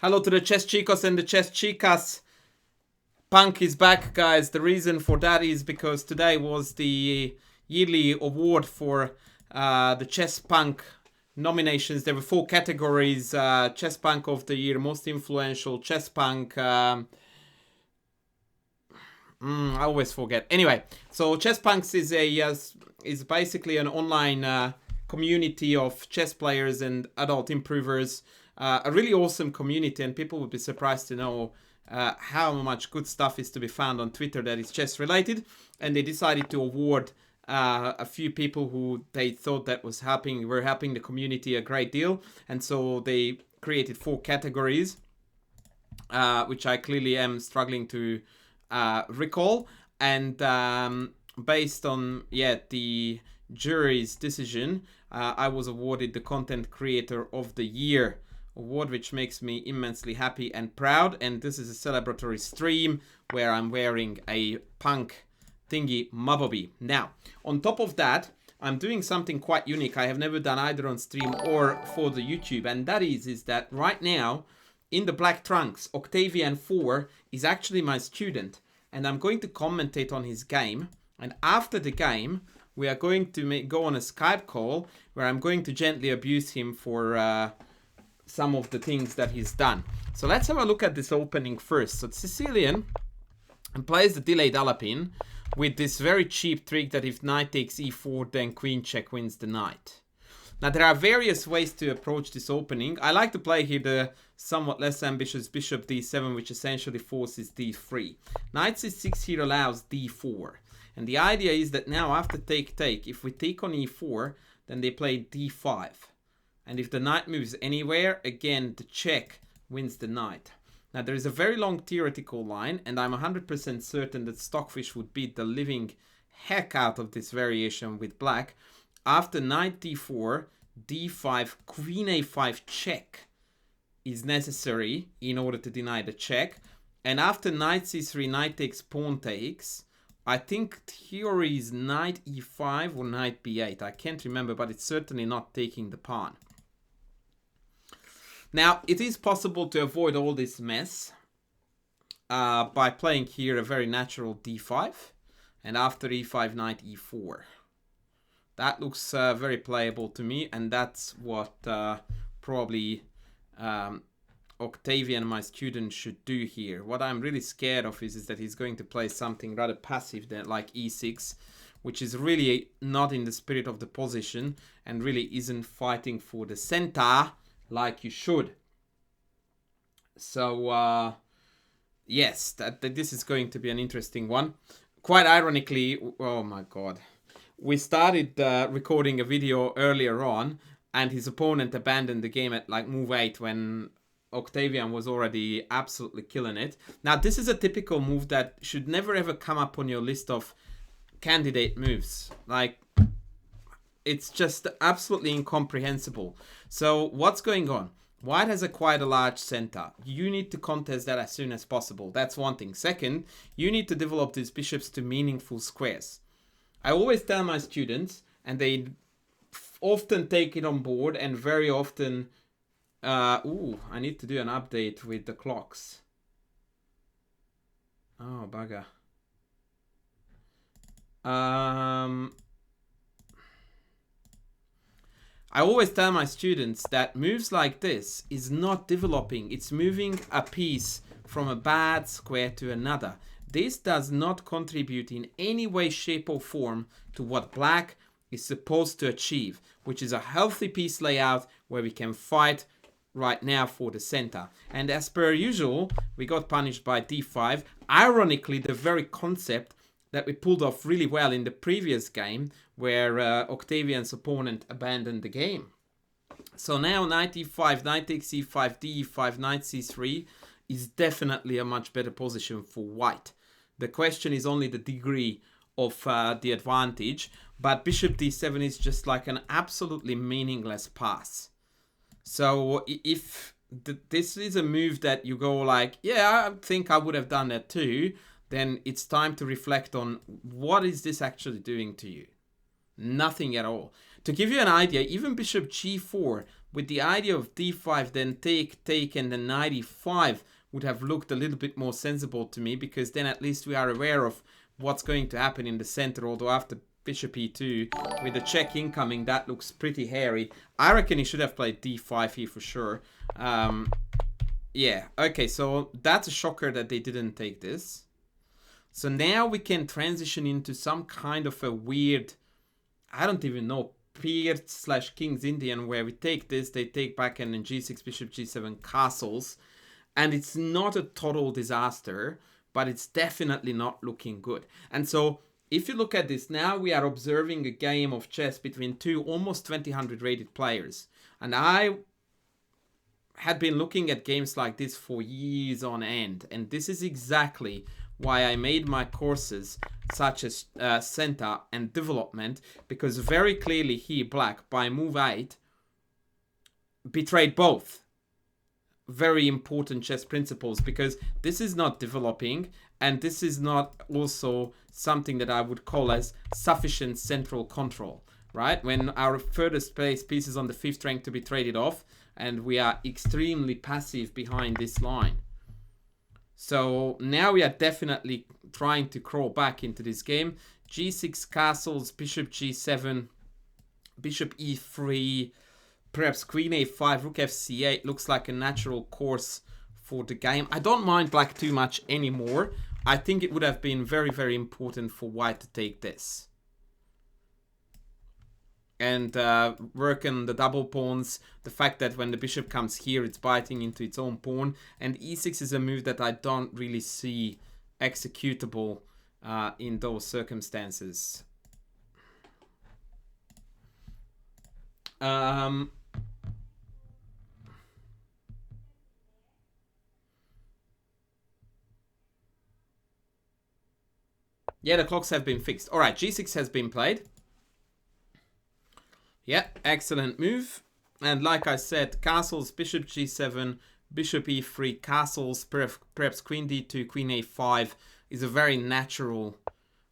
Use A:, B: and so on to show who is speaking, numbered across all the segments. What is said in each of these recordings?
A: Hello to the chess chicos and the chess chicas. Punk is back, guys. The reason for that is because today was the yearly award for the Chess Punk nominations. There were 4 categories: Chess Punk of the Year, Most Influential, Chess Punk. I always forget. Anyway, so Chess Punks is basically an online community of chess players and adult improvers. A really awesome community, and people would be surprised to know how much good stuff is to be found on Twitter that is chess related. And they decided to award a few people who they thought that were helping the community a great deal. And so they created 4 categories, which I clearly am struggling to recall. And based on the jury's decision, I was awarded the Content Creator of the Year award, which makes me immensely happy and proud. And this is a celebratory stream where I'm wearing a punk thingy mabobi. Now, on top of that, I'm doing something quite unique. I have never done either on stream or for the YouTube, and that is that right now in the black trunks, Octavian 4 is actually my student, and I'm going to commentate on his game. And after the game, we are going to go on a Skype call where I'm going to gently abuse him for some of the things that he's done. So let's have a look at this opening first. So Sicilian plays the delayed Alapin with this very cheap trick that if knight takes e4, then queen check wins the knight. Now there are various ways to approach this opening. I like to play here the somewhat less ambitious bishop d7, which essentially forces d3. Knight c6 here allows d4. And the idea is that now after take, if we take on e4, then they play d5. And if the knight moves anywhere, again, the check wins the knight. Now, there is a very long theoretical line, and I'm 100% certain that Stockfish would beat the living heck out of this variation with black. After knight d4, d5, queen a5 check is necessary in order to deny the check. And after knight c3, knight takes, pawn takes. I think theory is knight e5 or knight b8. I can't remember, but it's certainly not taking the pawn. Now, it is possible to avoid all this mess by playing here a very natural d5. And after e5, knight e4. That looks very playable to me. And that's what probably Octavian, my student, should do here. What I'm really scared of is that he's going to play something rather passive like e6. Which is really not in the spirit of the position. And really isn't fighting for the center like you should. So yes, this is going to be an interesting one. Quite ironically, oh my god, we started recording a video earlier on, and his opponent abandoned the game at like move 8 when Octavian was already absolutely killing it. Now this is a typical move that should never ever come up on your list of candidate moves. Like, it's just absolutely incomprehensible. So what's going on? White has quite a large center. You need to contest that as soon as possible. That's one thing. Second, you need to develop these bishops to meaningful squares. I always tell my students, and they often take it on board, and very often... I need to do an update with the clocks. Oh, bugger. I always tell my students that moves like this is not developing. It's moving a piece from a bad square to another. This does not contribute in any way, shape or form to what black is supposed to achieve, which is a healthy piece layout where we can fight right now for the center. And as per usual, we got punished by d5. Ironically, the very concept that we pulled off really well in the previous game where Octavian's opponent abandoned the game. So now knight e5, knight takes e5, d5, knight c3 is definitely a much better position for white. The question is only the degree of the advantage, but bishop d7 is just like an absolutely meaningless pass. So if this is a move that you go like, yeah, I think I would have done that too, then it's time to reflect on what is this actually doing to you. Nothing at all. To give you an idea, even bishop g4 with the idea of d5, then take, and then knight e5 would have looked a little bit more sensible to me, because then at least we are aware of what's going to happen in the center, although after bishop e2 with the check incoming, that looks pretty hairy. I reckon he should have played d5 here for sure. Yeah, okay, so that's a shocker that they didn't take this. So now we can transition into some kind of a weird, I don't even know, Peer/King's Indian, where we take this, they take back, and then g6, bishop g7, castles. And it's not a total disaster, but it's definitely not looking good. And so if you look at this, now we are observing a game of chess between two almost 2000 rated players. And I had been looking at games like this for years on end. And this is exactly why I made my courses such as Center and Development, because very clearly here, Black, by move 8, betrayed both very important chess principles, because this is not developing, and this is not also something that I would call as sufficient central control, right? When our furthest place piece is on the 5th rank to be traded off, and we are extremely passive behind this line. So now we are definitely trying to crawl back into this game. g6 castles, bishop g7, bishop e3, perhaps queen a5, rook fc8 looks like a natural course for the game. I don't mind Black too much anymore. I think it would have been very, very important for White to take this. And work on the double pawns. The fact that when the bishop comes here, it's biting into its own pawn. And e6 is a move that I don't really see executable in those circumstances. Yeah, the clocks have been fixed. All right, g6 has been played. Yeah, excellent move. And like I said, castles, bishop g7, bishop e3, castles, perhaps queen d2, queen a5 is a very natural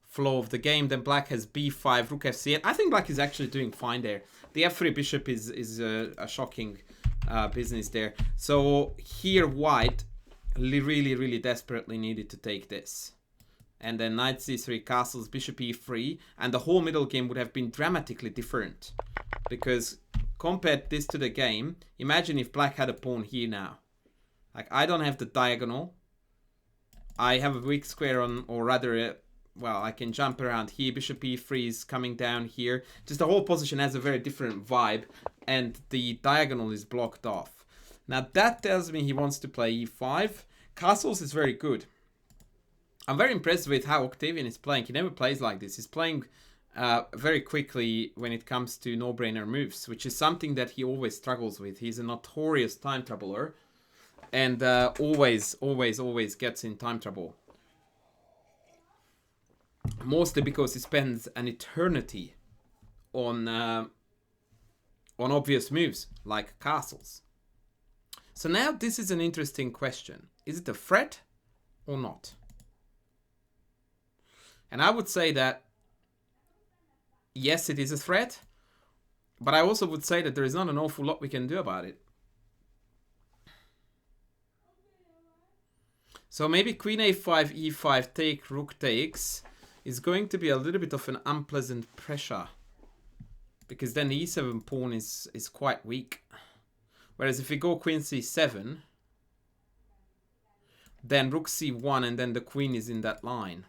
A: flow of the game. Then Black has b5, rook f8. I think Black is actually doing fine there. The f3 bishop is a shocking business there. So here White really, really desperately needed to take this. And then knight c3, castles, bishop e3, and the whole middle game would have been dramatically different. Because compared this to the game, imagine if Black had a pawn here now. Like, I don't have the diagonal. I have a weak square on, or rather, well, I can jump around here. Bishop e3 is coming down here. Just the whole position has a very different vibe, and the diagonal is blocked off. Now that tells me he wants to play e5. Castles is very good. I'm very impressed with how Octavian is playing. He never plays like this. He's playing very quickly when it comes to no-brainer moves, which is something that he always struggles with. He's a notorious time troubler, and always gets in time trouble. Mostly because he spends an eternity on obvious moves, like castles. So now this is an interesting question. Is it a threat or not? And I would say that, yes, it is a threat, but I also would say that there is not an awful lot we can do about it. So maybe queen a5, e5, take, rook takes is going to be a little bit of an unpleasant pressure, because then the e7 pawn is quite weak. Whereas if we go queen c7, then rook c1, and then the queen is in that line.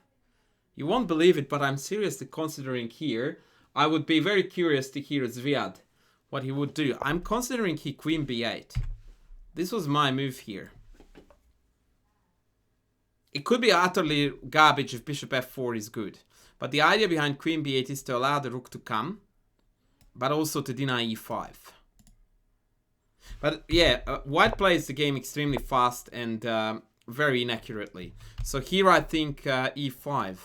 A: You won't believe it, but I'm seriously considering here. I would be very curious to hear Zviad, what he would do. I'm considering he queen b8. This was my move here. It could be utterly garbage if bishop f4 is good. But the idea behind queen b8 is to allow the rook to come, but also to deny e5. But yeah, White plays the game extremely fast and very inaccurately. So here I think e5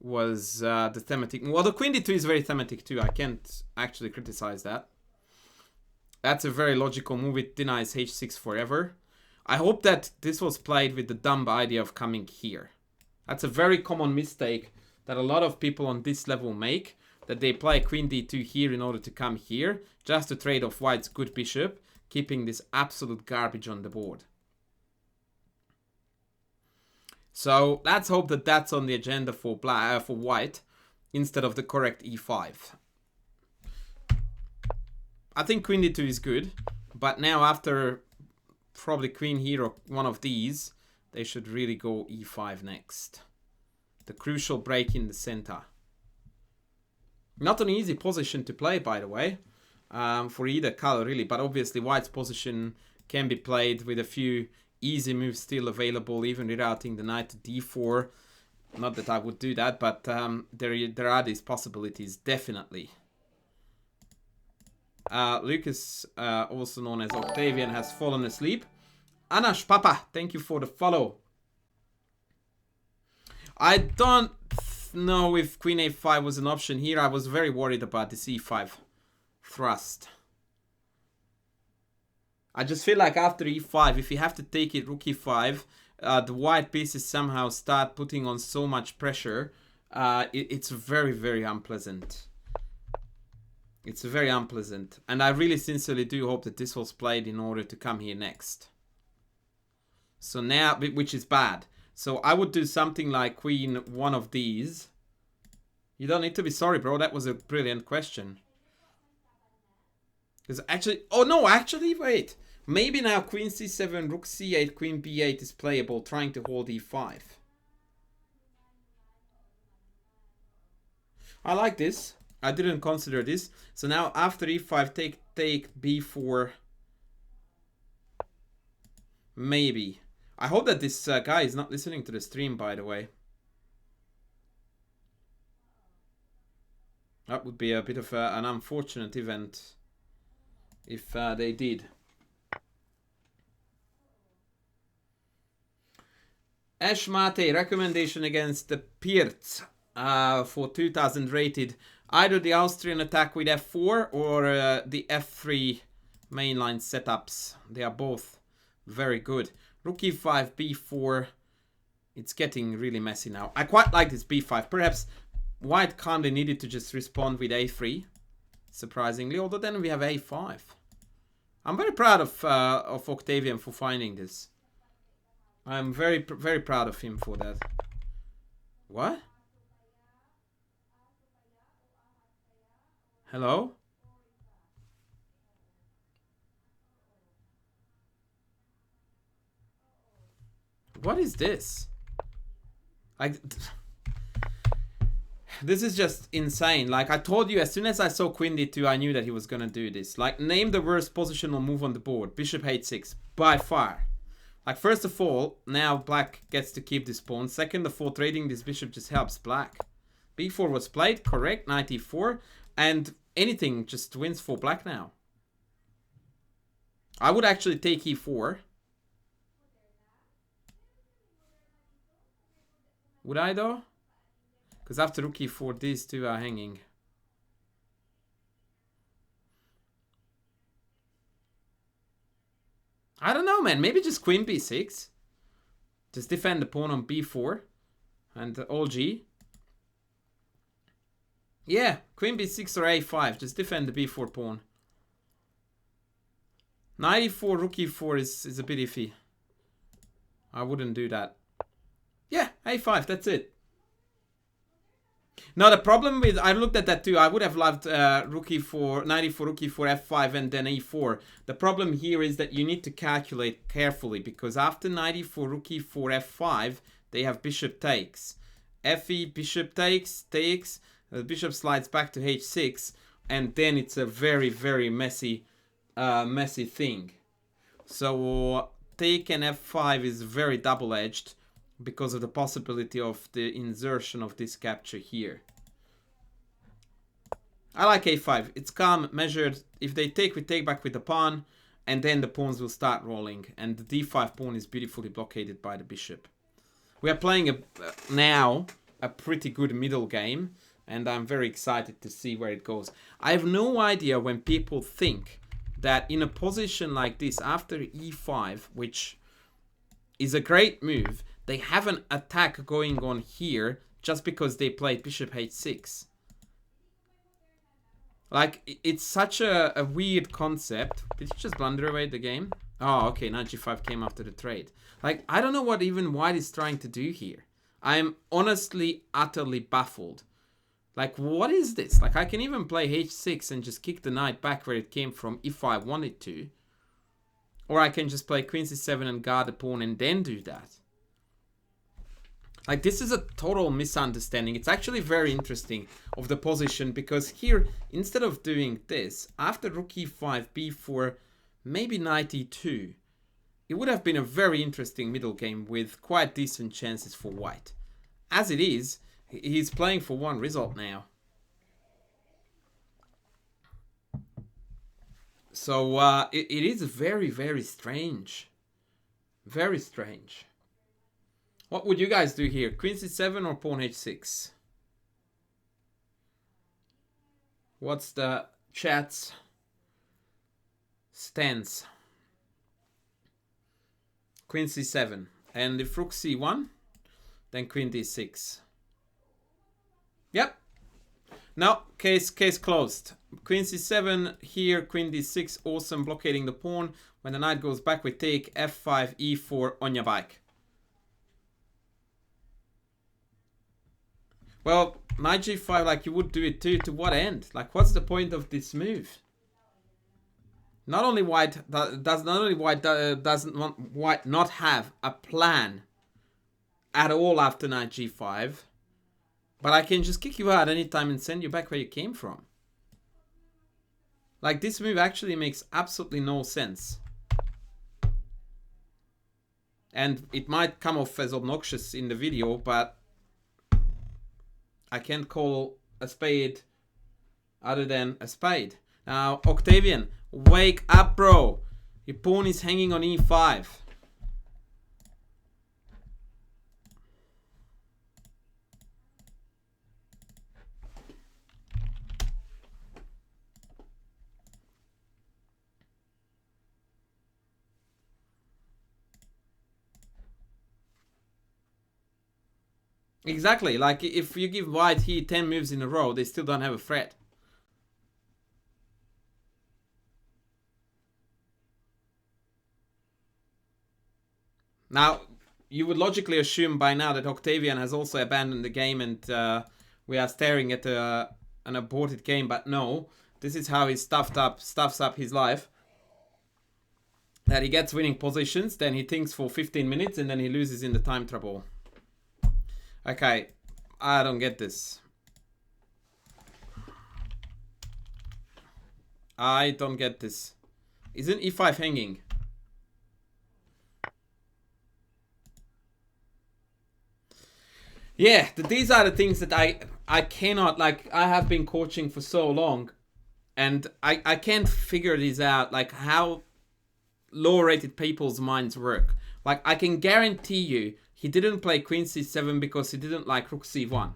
A: was the thematic. Well, the queen d2 is very thematic too. I can't actually criticize that. That's a very logical move. It denies h6 forever. I hope that this was played with the dumb idea of coming here. That's a very common mistake that a lot of people on this level make. that they play queen d2 here in order to come here, just to trade off white's good bishop, keeping this absolute garbage on the board. So let's hope that that's on the agenda for for white instead of the correct e5. I think queen d2 is good, but now after probably queen here or one of these, they should really go e5 next. The crucial break in the center. Not an easy position to play, by the way, for either color really, but obviously white's position can be played with a few easy moves still available, even rerouting the knight to d4. Not that I would do that, but there are these possibilities, definitely. Lucas, also known as Octavian, has fallen asleep. Anash Papa, thank you for the follow. I don't know if queen a5 was an option here. I was very worried about this e5 thrust. I just feel like after e5, if you have to take it rook e5, the white pieces somehow start putting on so much pressure. It's very, very unpleasant. It's very unpleasant. And I really sincerely do hope that this was played in order to come here next. So now, which is bad. So I would do something like queen one of these. You don't need to be sorry, bro. That was a brilliant question. Because actually, oh no, actually, wait. Maybe now queen c7, rook c8, queen b8 is playable, trying to hold e5. I like this. I didn't consider this. So now after e5, take b4. Maybe. I hope that this guy is not listening to the stream, by the way. That would be a bit of an unfortunate event if they did. Ash Mate, recommendation against the Pirts for 2000 rated. Either the Austrian attack with f4 or the f3 mainline setups. They are both very good. Rook e5, b4. It's getting really messy now. I quite like this b5. Perhaps white calmly needed to just respond with a3. Surprisingly. Although then we have a5. I'm very proud of Octavian for finding this. I'm very proud of him for that. What? Hello? What is this? This is just insane. Like, I told you, as soon as I saw queen d2, I knew that he was gonna do this. Like, name the worst positional move on the board. Bishop h6, by far. Like, first of all, now black gets to keep this pawn. Second of all, trading this bishop just helps black. b4 was played, correct, knight e4. And anything just wins for black now. I would actually take e4. Would I though? Because after rook e4, these two are hanging. I don't know, man. Maybe just queen b6. Just defend the pawn on b4. And all g. Yeah, queen b6 or a5. Just defend the b4 pawn. Knight e4, rook e4 is a bit iffy. I wouldn't do that. Yeah, a5, that's it. Now the problem with, I looked at that too. I would have loved rook e4, knight e4, rook e4, f5, and then e4. The problem here is that you need to calculate carefully, because after knight e4, rook e4, f5, they have bishop takes. Fe, bishop takes, the bishop slides back to h6, and then it's a very, very messy thing. So take and f5 is very double-edged, because of the possibility of the insertion of this capture here. I like a5. It's calm, measured. If they take, we take back with the pawn, and then the pawns will start rolling. And the d5 pawn is beautifully blockaded by the bishop. We are playing now a pretty good middle game, and I'm very excited to see where it goes. I have no idea when people think that in a position like this, after e5, which is a great move, they have an attack going on here just because they played bishop h6. Like, it's such a weird concept. Did you just blunder away the game? Oh, okay, knight g5 came after the trade. Like, I don't know what even White is trying to do here. I'm honestly, utterly baffled. Like, what is this? Like, I can even play h6 and just kick the knight back where it came from if I wanted to. Or I can just play queen c7 and guard the pawn and then do that. Like, this is a total misunderstanding. It's actually very interesting of the position, because here, instead of doing this, after rook e5, b4, maybe knight e2, it would have been a very interesting middle game with quite decent chances for White. As it is, he's playing for one result now. So it is very, very strange. Very strange. What would you guys do here? Queen c7 or pawn h6? What's the chat's stance? Queen c7. And if rook c1, then queen d6. Yep. No, case closed. Queen c7 here, queen d6, awesome, blockading the pawn. When the knight goes back, we take f5, e4 on your bike. Well, knight g5, like you would do it too. To what end? Like, what's the point of this move? Not only White doesn't want White not have a plan at all after knight g5, but I can just kick you out anytime and send you back where you came from. Like, this move actually makes absolutely no sense. And it might come off as obnoxious in the video, but I can't call a spade other than a spade. Now, Octavian, wake up, bro. Your pawn is hanging on e5. Exactly, like if you give White here 10 moves in a row, they still don't have a threat. Now, you would logically assume by now that Octavian has also abandoned the game and we are staring at an aborted game, but no. This is how he stuffs up his life. That he gets winning positions, then he thinks for 15 minutes and then he loses in the time trouble. Okay, I don't get this. I don't get this. Isn't e5 hanging? Yeah, these are the things that I cannot, like, I have been coaching for so long and I can't figure these out, like how low-rated people's minds work. Like, I can guarantee you he didn't play queen c7 because he didn't like rook c1.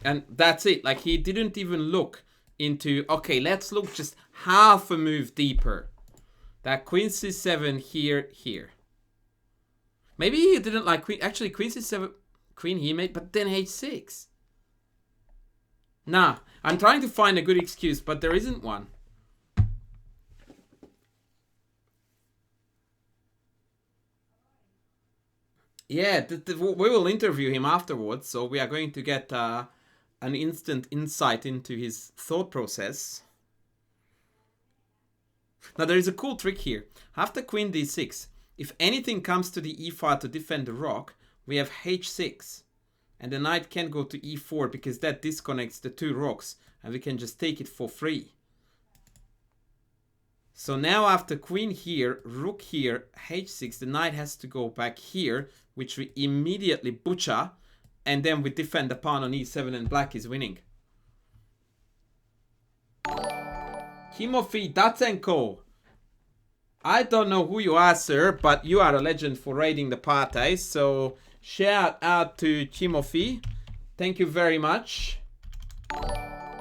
A: And that's it. Like, he didn't even look into, okay, let's look just half a move deeper. That queen c7 here. Maybe he didn't like queen. Actually, queen c7, queen here, mate, but then h6. Nah, I'm trying to find a good excuse, but there isn't one. Yeah, we will interview him afterwards, so we are going to get an instant insight into his thought process. Now, there is a cool trick here. After queen d6, if anything comes to the e5 to defend the rook, we have h6. And the knight can go to e4 because that disconnects the two rooks, and we can just take it for free. So now after queen here, rook here, h6, the knight has to go back here, which we immediately butcher, and then we defend the pawn on e7 and black is winning. Timofey Datsenko. I don't know who you are, sir, but you are a legend for raiding the party, so shout out to Timofey. Thank you very much.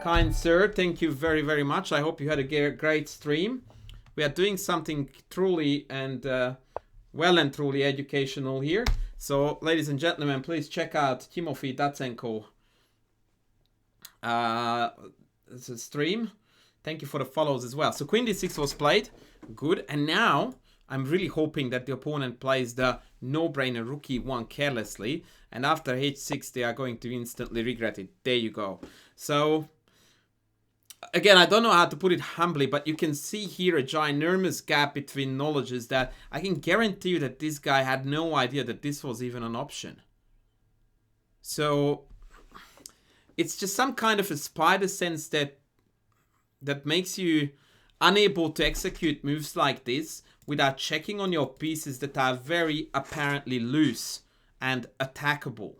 A: Kind sir, thank you very, very much. I hope you had a great stream. We are doing something truly and well and truly educational here. So, ladies and gentlemen, please check out Timofey Datsenko. stream. Thank you for the follows as well. So queen d6 was played. Good. And now I'm really hoping that the opponent plays the no-brainer rook e1 carelessly. And after h6, they are going to instantly regret it. There you go. So, again, I don't know how to put it humbly, but you can see here a ginormous gap between knowledges that I can guarantee you that this guy had no idea that this was even an option. So, it's just some kind of a spider sense that makes you unable to execute moves like this without checking on your pieces that are very apparently loose and attackable.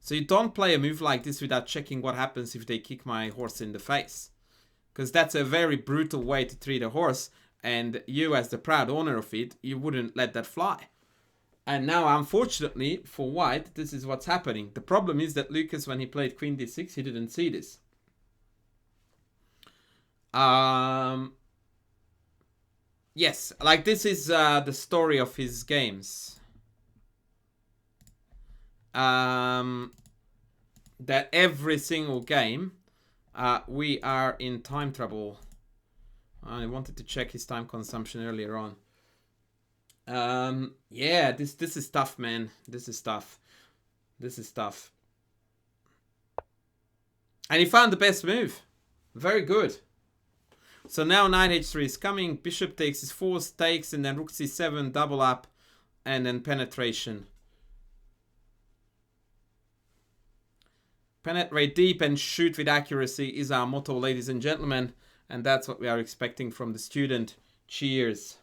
A: So you don't play a move like this without checking what happens if they kick my horse in the face. Because that's a very brutal way to treat a horse, and you as the proud owner of it, you wouldn't let that fly. And now, unfortunately, for white, this is what's happening. The problem is that Lucas, when he played queen d6, he didn't see this. Yes, like this is the story of his games. That every single game, we are in time trouble. I wanted to check his time consumption earlier on. Yeah, this is tough, man. This is tough. This is tough. And he found the best move. Very good. So now knight h3 is coming. Bishop takes his force, takes, and then rook c7, double up, and then penetration. Penetrate deep and shoot with accuracy is our motto, ladies and gentlemen. And that's what we are expecting from the student. Cheers.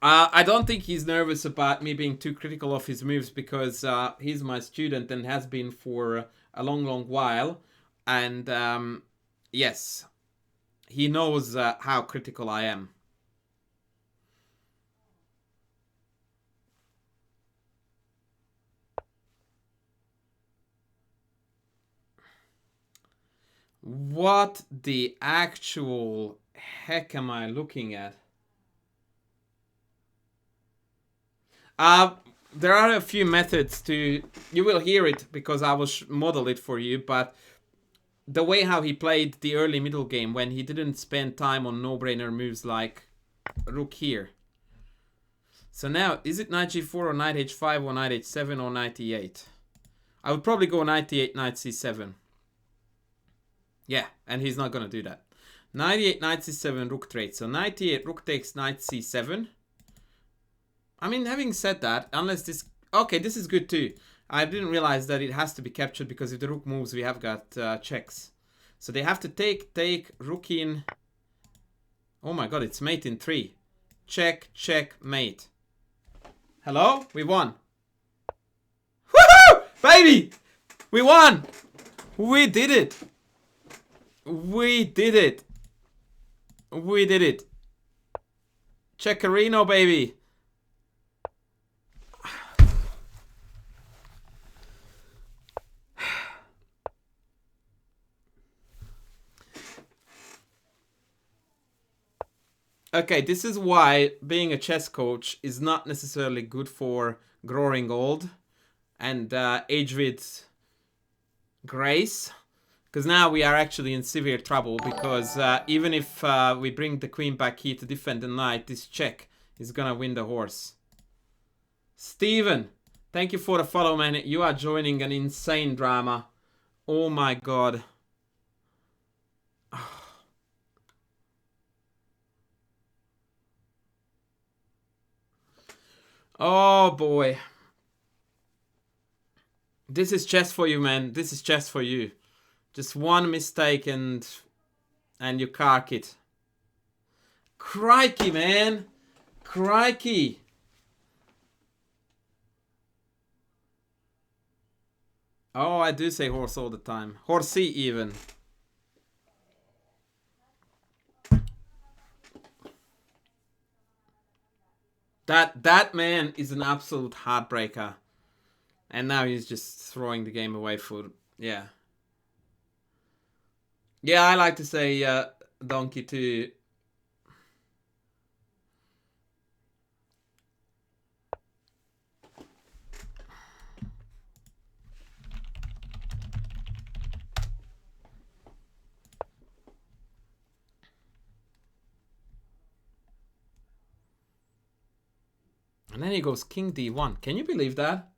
A: I don't think he's nervous about me being too critical of his moves because he's my student and has been for a long, long while. And yes, he knows how critical I am. What the actual heck am I looking at? There are a few methods to... You will hear it because I will model it for you, but the way how he played the early middle game when he didn't spend time on no-brainer moves like rook here. So now, is it knight g4 or knight h5 or knight h7 or knight e8? I would probably go knight e8, knight c7. Yeah, and he's not going to do that. Knight e8, knight c7, rook trade. So knight e8, rook takes knight c7. I mean, having said that, unless this... Okay, this is good too. I didn't realize that it has to be captured because if the rook moves, we have got checks. So they have to take, rook in... Oh my god, it's mate in 3. Check, check, mate. Hello? We won. Woohoo! Baby! We won! We did it! We did it! We did it! Checkerino, baby! Okay, this is why being a chess coach is not necessarily good for growing old and age with grace. Because now we are actually in severe trouble because even if we bring the queen back here to defend the knight, this check is gonna win the horse. Steven, thank you for the follow, man. You are joining an insane drama. Oh my god. Oh boy. This is chess for you, man. This is chess for you. Just one mistake and you cark it. Crikey, man. Crikey. Oh, I do say horse all the time. Horsey even. That man is an absolute heartbreaker. And now he's just throwing the game away for... Yeah. Yeah, I like to say donkey too. And then he goes king d1. Can you believe that?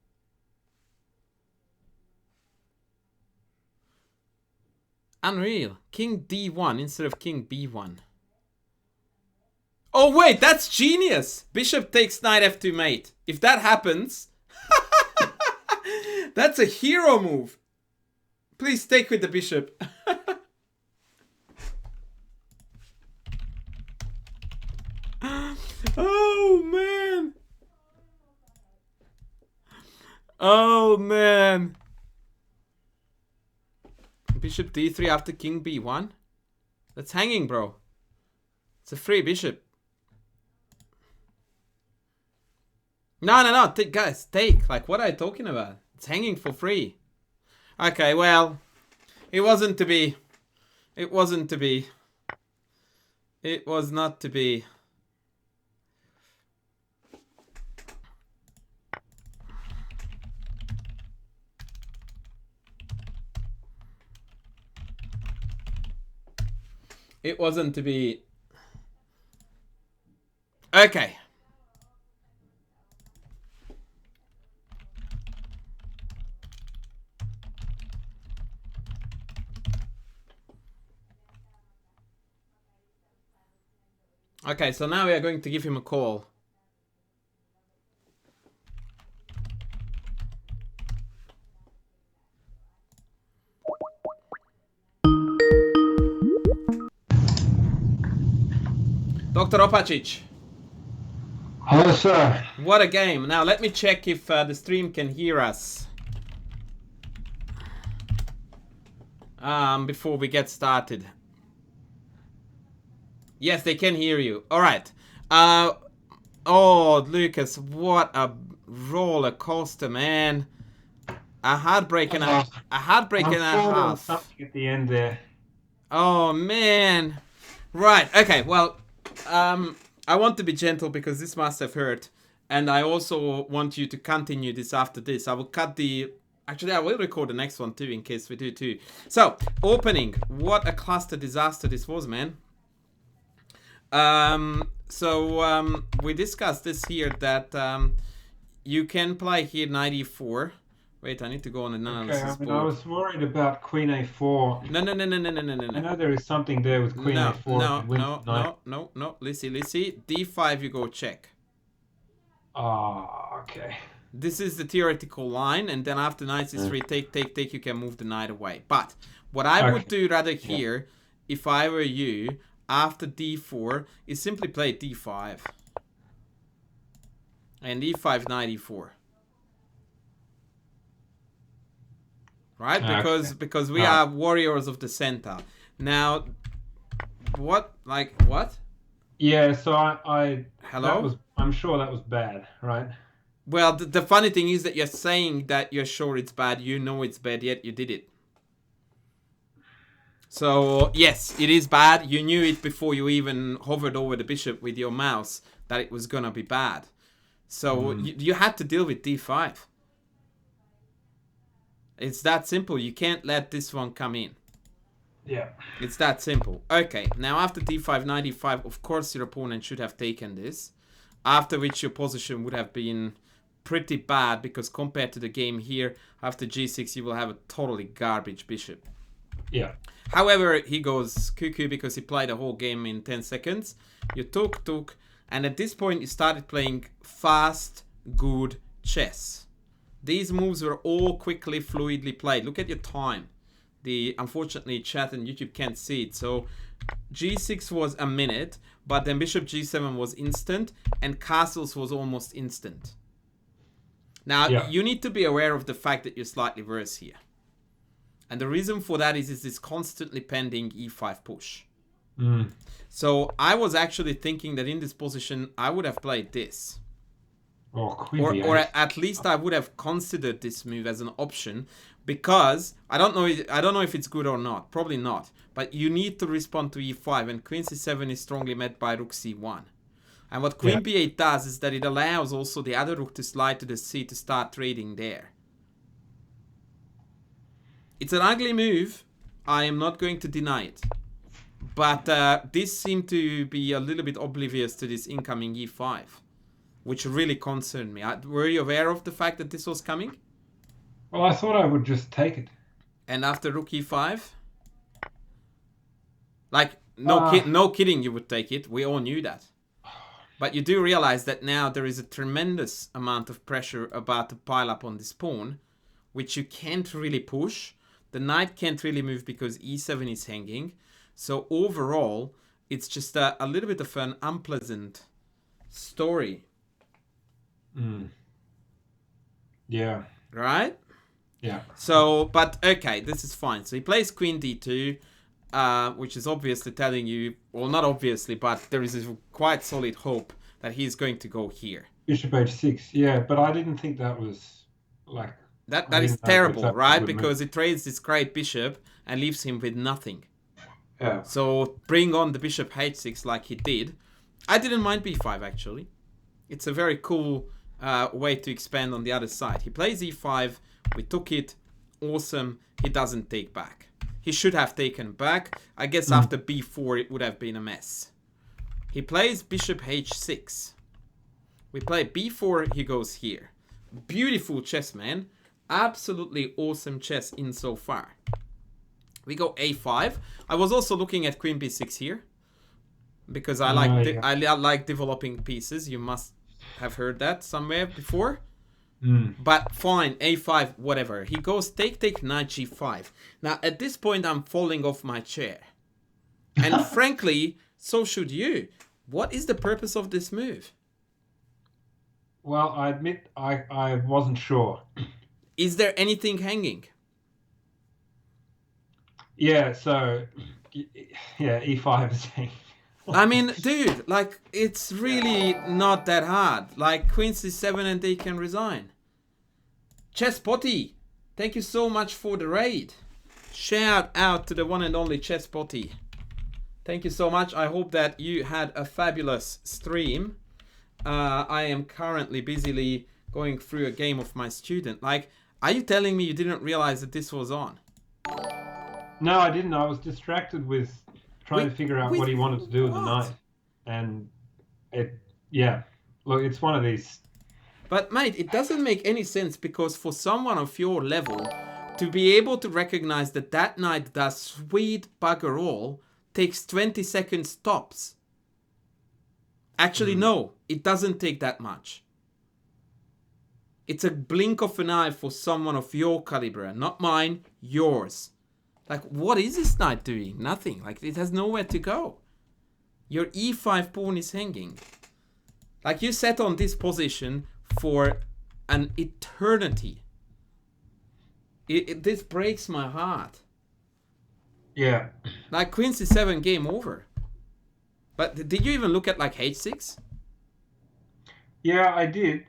A: Unreal. King d1 instead of king b1. Oh wait, that's genius! Bishop takes knight f2 mate. If that happens... that's a hero move. Please take with the bishop. Oh man. Oh man. Bishop d3 after king b1. That's hanging, bro. It's a free bishop. No. Guys, take. Like, what are you talking about? It's hanging for free. Okay, well, it wasn't to be. It wasn't to be. It was not to be. It wasn't to be. Okay. Okay, so now we are going to give him a call. Dr. Opacic.
B: Hello, sir.
A: What a game. Now let me check if the stream can hear us. Before we get started. Yes, they can hear you. All right. Oh, Lucas, what a roller coaster, man. A heartbreak and a half.
B: Something at the end there.
A: Oh man. Right. Okay. Well, I want to be gentle because this must have hurt, and I also want you to continue this after this. I will cut the. Actually, I will record the next one too in case we do too. So, opening. What a cluster disaster this was, man. We discussed this here that you can play here knight e4. Wait, I need to go on an analysis board.
B: I was worried about queen a4.
A: No.
B: I know there is something there with queen a4.
A: No. Listen. D5, you go check.
B: Ah, okay.
A: This is the theoretical line, and then after knight c3, take, you can move the knight away. But what I would do rather here, if I were you, after d4, is simply play d5. And e5, knight e4. Right? Because we are warriors of the center. Now, what?
B: Yeah, so I
A: Hello?
B: I'm sure that was bad, right?
A: Well, the funny thing is that you're saying that you're sure it's bad, you know it's bad, yet you did it. So, yes, it is bad. You knew it before you even hovered over the bishop with your mouse that it was gonna be bad. So, you had to deal with d5. It's that simple. You can't let this one come in.
B: Yeah.
A: It's that simple. Okay, now after d5, knight e5, of course your opponent should have taken this. After which your position would have been pretty bad, because compared to the game here, after g6 you will have a totally garbage bishop.
B: Yeah.
A: However, he goes cuckoo because he played the whole game in 10 seconds. You took, and at this point you started playing fast, good chess. These moves were all quickly, fluidly played. Look at your time. Unfortunately, chat and YouTube can't see it. So g6 was a minute, but then bishop g7 was instant, and castles was almost instant. Now, you need to be aware of the fact that you're slightly worse here. And the reason for that is this constantly pending e5 push. So I was actually thinking that in this position, I would have played this. Or at least I would have considered this move as an option, because I don't know if it's good or not. Probably not. But you need to respond to e5, and queen c7 is strongly met by rook c1. And what queen b8 does is that it allows also the other rook to slide to the c to start trading there. It's an ugly move. I am not going to deny it. But this seemed to be a little bit oblivious to this incoming e5. which really concerned me. Were you aware of the fact that this was coming?
B: Well, I thought I would just take it.
A: And after rook e5? Like, no kidding, you would take it. We all knew that. But you do realize that now there is a tremendous amount of pressure about to pile up on this pawn, which you can't really push. The knight can't really move because e7 is hanging. So overall, it's just a little bit of an unpleasant story.
B: Yeah.
A: Right?
B: Yeah.
A: So, but okay, this is fine. So he plays queen d2, which is obviously telling you, well, not obviously, but there is a quite solid hope that he's going to go here.
B: Bishop h6, yeah, but I didn't think that was like...
A: That is terrible, right? Because it trades this great bishop and leaves him with nothing.
B: Yeah.
A: So bring on the bishop h6 like he did. I didn't mind b5, actually. It's a very cool way to expand on the other side. He plays e5. We took it. Awesome. He doesn't take back. He should have taken back. I guess after b4 it would have been a mess. He plays bishop h6. We play b4. He goes here. Beautiful chess, man. Absolutely awesome chess insofar. We go a5. I was also looking at queen b6 here. Because I like developing pieces. You must have heard that somewhere before. But fine, a5, whatever. He goes take, knight g5. Now, at this point, I'm falling off my chair. And frankly, so should you. What is the purpose of this move?
B: Well, I admit I wasn't sure.
A: Is there anything hanging?
B: Yeah, so... Yeah, e5 is hanging.
A: I mean, dude, like, it's really not that hard. Like, queen c7 and they can resign. Chess Potty, thank you so much for the raid. Shout out to the one and only Chess Potty. Thank you so much. I hope that you had a fabulous stream. I am currently busily going through a game of my student. Like, are you telling me you didn't realize that this was on?
B: No, I didn't. I was distracted with trying to figure out what he wanted to do with the knight. And yeah, look, it's one of these.
A: But mate, it doesn't make any sense because for someone of your level to be able to recognize that that knight does sweet bugger all takes 20 seconds tops. Actually, no, it doesn't take that much. It's a blink of an eye for someone of your caliber, not mine, yours. Like, what is this knight doing? Nothing. Like, it has nowhere to go. Your e5 pawn is hanging. Like, you sat on this position for an eternity. This breaks my heart.
B: Yeah.
A: Like, queen c7, game over. But did you even look at, like, h6?
B: Yeah, I did.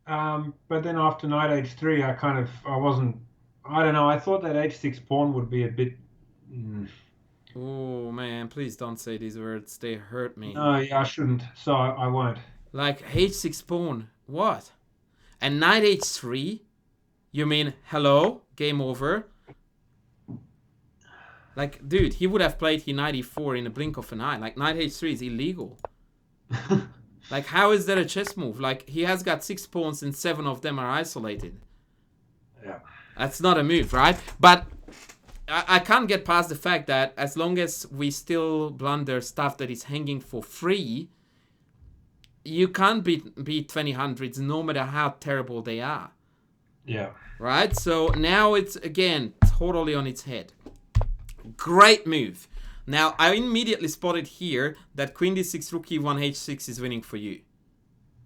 B: But then after knight h3, I don't know, I thought that h6 pawn would be a bit...
A: Oh, man, please don't say these words. They hurt me.
B: No, yeah, I shouldn't, so I won't.
A: Like, h6 pawn, what? And knight h3? You mean, hello, game over? Like, dude, he would have played knight e4 in a blink of an eye. Like, knight h3 is illegal. Like, how is that a chess move? Like, he has got 6 pawns and 7 of them are isolated.
B: Yeah.
A: That's not a move, right? But I can't get past the fact that as long as we still blunder stuff that is hanging for free, you can't beat 2000s no matter how terrible they are.
B: Yeah.
A: Right? So now it's, again, totally on its head. Great move. Now, I immediately spotted here that queen d6, rook e1, h6 is winning for you.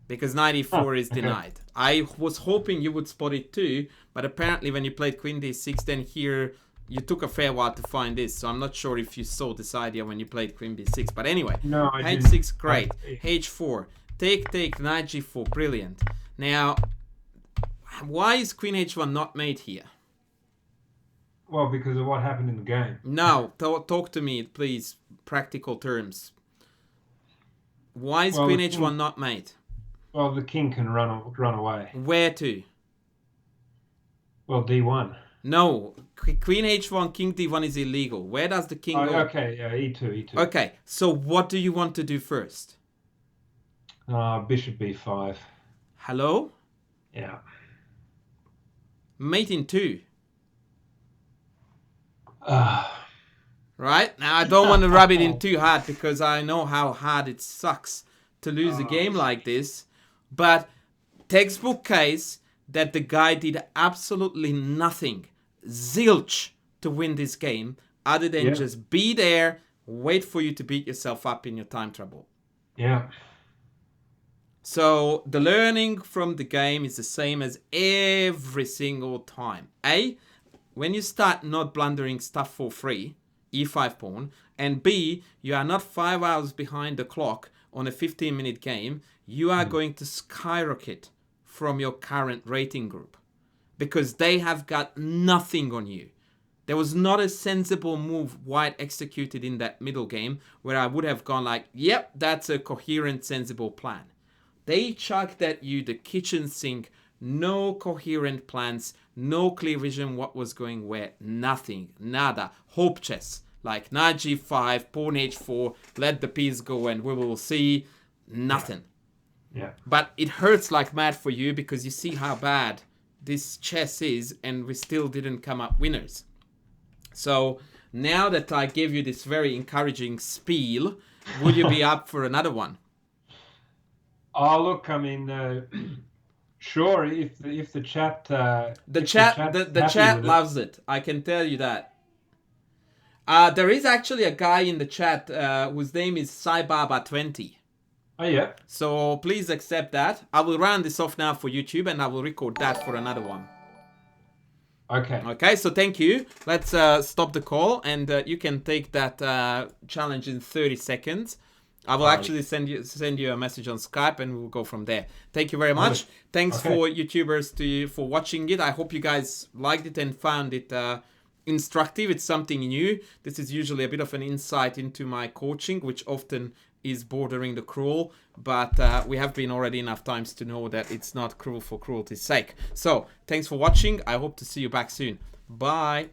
A: Because knight e4 is denied. I was hoping you would spot it too, but apparently when you played queen d6, then here you took a fair while to find this. So I'm not sure if you saw this idea when you played queen b6. But anyway,
B: no, I
A: h6,
B: didn't.
A: great. h4, take, knight g4, brilliant. Now, why is queen h1 not made here?
B: Well, because of what happened in the game.
A: No, talk to me, please. Practical terms. Why is queen h1 not made?
B: Well, the king can run away.
A: Where to?
B: Well, d1.
A: No, queen h1, king d1 is illegal. Where does the king go?
B: Okay, yeah, e2.
A: Okay, so what do you want to do first?
B: Bishop b5.
A: Hello?
B: Yeah.
A: Mate in 2.
B: Uh,
A: Right? Now, I don't want to rub it in too hard because I know how hard it sucks to lose a game like this. But textbook case that the guy did absolutely nothing, zilch, to win this game other than just be there, wait for you to beat yourself up in your time trouble.
B: Yeah.
A: So the learning from the game is the same as every single time. A, when you start not blundering stuff for free, e5 pawn, and B, you are not 5 hours behind the clock on a 15-minute game, you are going to skyrocket from your current rating group because they have got nothing on you. There was not a sensible move White executed in that middle game where I would have gone like, yep, that's a coherent, sensible plan. They chucked at you the kitchen sink, no coherent plans, no clear vision what was going where, nothing, nada, hope chess, like knight g5, pawn h4, let the piece go and we will see, nothing.
B: Yeah.
A: But it hurts like mad for you because you see how bad this chess is and we still didn't come up winners. So now that I gave you this very encouraging spiel, would you be up for another one?
B: Oh, look, I mean, sure, if the chat...
A: the chat loves it. I can tell you that. There is actually a guy in the chat whose name is Saibaba20.
B: Oh, yeah.
A: So please accept that. I will round this off now for YouTube and I will record that for another one.
B: Okay.
A: Okay, so thank you. Let's stop the call and you can take that challenge in 30 seconds. I will actually send you a message on Skype and we'll go from there. Thank you very much. Thanks for YouTubers for watching it. I hope you guys liked it and found it instructive. It's something new. This is usually a bit of an insight into my coaching, which often is bordering the cruel, but we have been already enough times to know that it's not cruel for cruelty's sake. So thanks for watching. I hope to see you back soon. Bye.